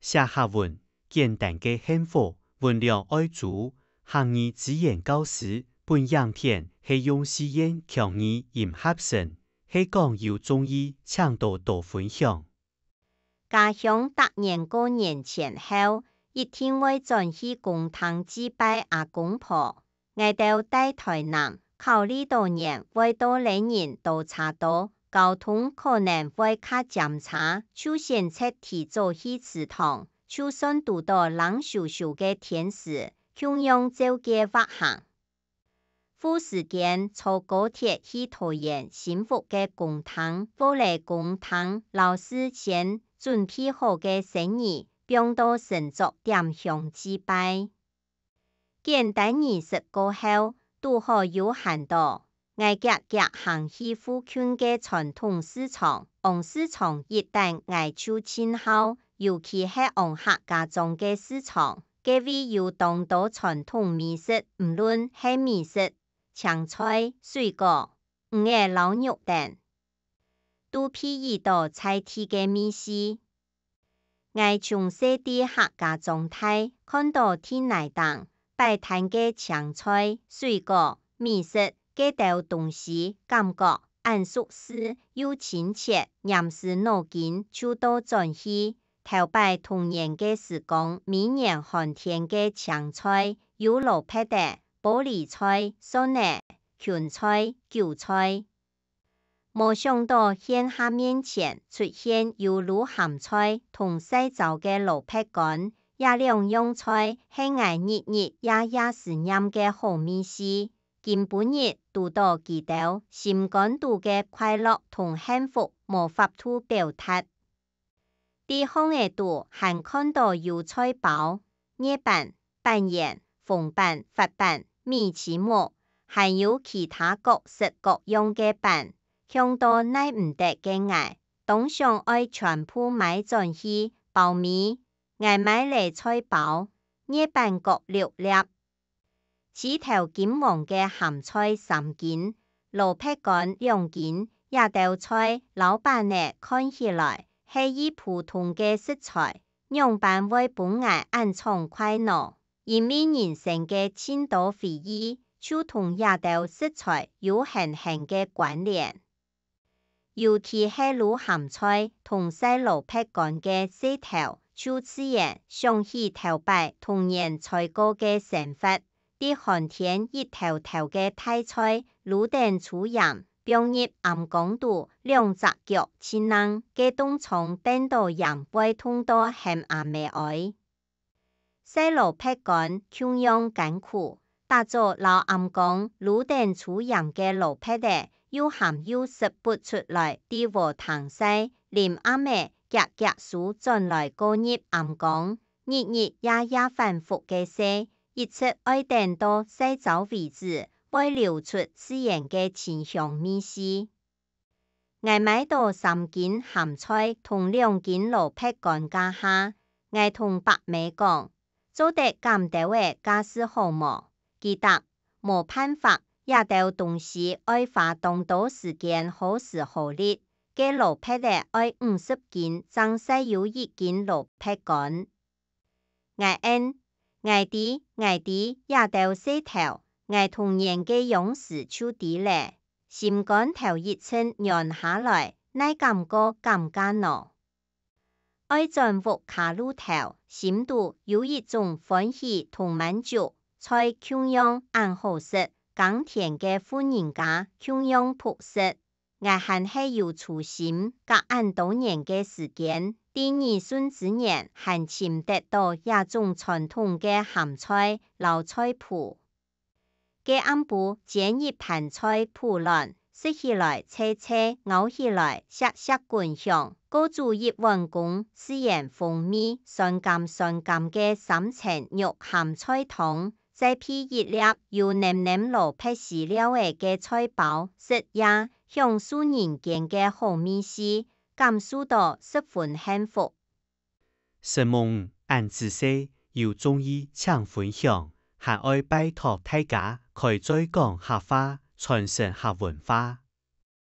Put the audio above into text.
写客文简单嘅幸福，文量愛足，行義自然教師本樣片係用實驗強義嚴合成，係講有中意請多分享。家鄉達年過年前後，一天會轉去公堂祭拜阿公婆。我到大台南，考慮多年會到禮人都差多，交通可能會較檢查，就先測提早去祠堂，就算拄到冷颼颼嘅天時，向用照嘅劃行。副時間坐高鐵去桃園新福嘅公堂，後來公堂老師先準備好嘅生意，並到神族點香祭拜。簡單儀式過後，拄好有閒到，我夾行去附近嘅傳統市場，往市場一帶我就親好，尤其係往客家莊嘅市場，嗰位有當道傳統美食，唔論係美食、青菜、水果、魚嘅老肉等，都譬如到菜市嘅美食。我從細啲客家狀態看到天內檔擺攤嘅青菜、水果、美食嘅道東西，感覺按熟悉又親切，臨時腦筋就到轉去頭擺童年嘅時光，每年寒天嘅青菜、有蘿蔔的、玻璃菜、蒜泥、芹菜、韭菜。沒想到現下面前出現有滷鹹菜同細糟嘅蘿蔔乾，也兩樣菜係我日日夜夜思念嘅好美食。今本日拄到記到，心肝肚嘅快樂同幸福無法度表達。地方嘅度還看到有菜包、葉板、板鹽、鳳板、發板、米奇木，還有其他各式各樣嘅板。向到耐唔得嘅我，當想愛全部買轉去包米，我買嚟菜包，葉板各6粒，枝頭金黃嘅鹹菜3斤，蘿蔔乾2斤，一道菜老闆呢看起來係以普通嘅食材，樣板會本我暗藏快樂，因為人生嘅千多回憶，就同一道食材有很嘅關聯。尤其係滷鹹菜同細蘿蔔乾嘅勢頭，就自然想起頭擺童年菜過嘅生活。啲寒天一頭頭嘅大菜，滷定粗鹽，並入暗光肚2隻腳親冷，嘅凍蔥等到鹽會痛到很阿妹愛。細蘿蔔乾窮樣艱苦，打做老暗光滷定粗鹽嘅蘿蔔的。又鹹又食不出來，啲和糖細，連阿妹夾書轉來過入暗光，日日夜夜反覆嘅食，一直愛等到細早為止，會流出自然嘅清香美食。我買到3斤鹹菜同2斤蘿蔔乾家下，我同伯妹講，做得咁多嘅家事好無？記得無辦法。也道東西愛花當多時間好時好力，嘅蘿蔔的愛50斤，總細有1斤蘿蔔乾。我啲也道細頭，我童年嘅樣式就啲咧，心肝頭一寸軟下來，乃感覺咁加孬。愛轉屋卡路頭，心度有一種歡喜同滿足，菜窮樣按好食。耕田嘅婦人家窮樣樸實，我還係有初心，隔按多年嘅時間，第20歲之年還尋得到一種傳統嘅鹹菜老菜脯。嘅暗部煎一盤菜脯卵，食起來脆脆，咬起來澀澀滾香，過煮一碗公，自然風味酸甘嘅3層肉鹹菜湯。再配一粒有黏黏蘿蔔飼料嘅菜包，食也享受人間嘅好美食，感受到十分幸福。神夢按自細有中意請分享，還愛拜託大家開再講客話，傳承客文化。